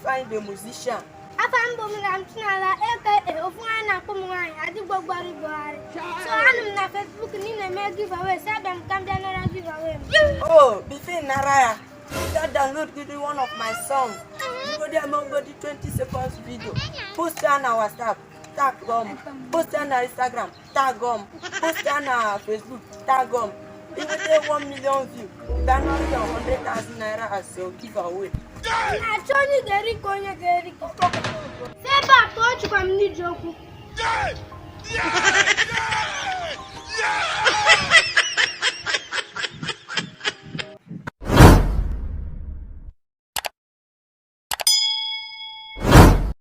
find a musician. I'm Chinaza, aka Ofana Pomai, I do go body. So I'm not Facebook and make giveaway, so them come down and give away. Oh, before Naraya, that download one of my songs. You go there, nobody 20 seconds video. Post on our WhatsApp, tag gum. Post on our Instagram, tag gum. Post on our Facebook, tag gum. Even if 1 million views, you can only 100,000 naira as your giveaway. I told you, Gary. Say back, watch from Nijoku.